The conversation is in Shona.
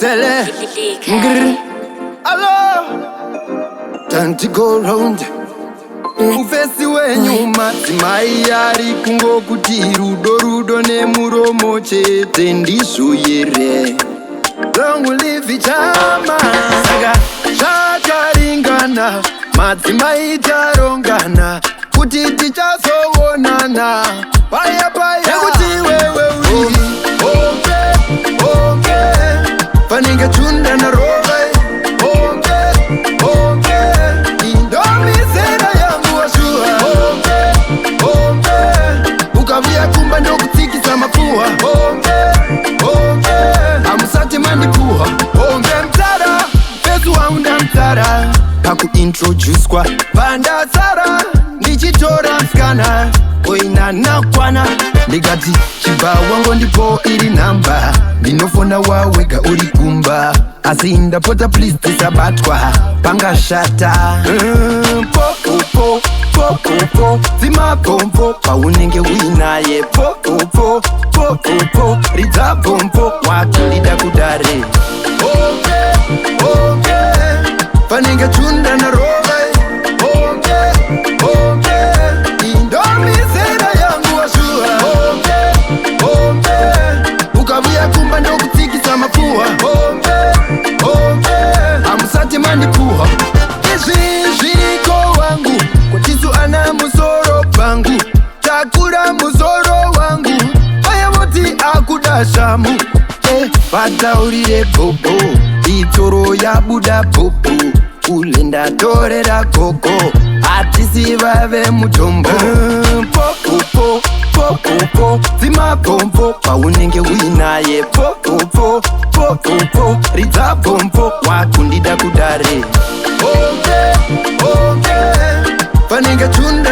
tele. Hello, time to go round. Ufesi wenyu madzimai ari kungokuti rudo nemuromo chete ndizvo here. Long live chama saka zvakaringana, madzimai tarongana kuti tichazoonana paya kuti wewe uri onge panenge tunda na rove onge indomizera yangu washua onge ukavuya kumba ndokutsikisa mapfuwa onge amusati mandipuha onge mtara pesu waunda mtara pakuintroducwa pandatsara ndichitora mskana oinanakwana ndikati chibva wangu ndipo iri namba ndinofona wawega uri kumba asi ndapota please tisabatwa pangashata popopo dzimapompo paunenge uinaye popopo ridza pompo watolida kudare onge panenge tunda na rove onge indomizera yangu washua onge ukavuya kumba ndokutsikisa mapfuwa onge amusati mandipuha izvizviko wangu kutisu ana musoro pangu takura musoro wangu vayavoti akuda shamu vataurire bobo itoro yabuda bobo ule ndatorera gogo hatisi vave mutombo popopo dzimapompo paunenge uinaye popopo ridza pompo wakundida kudare onge panenge tunda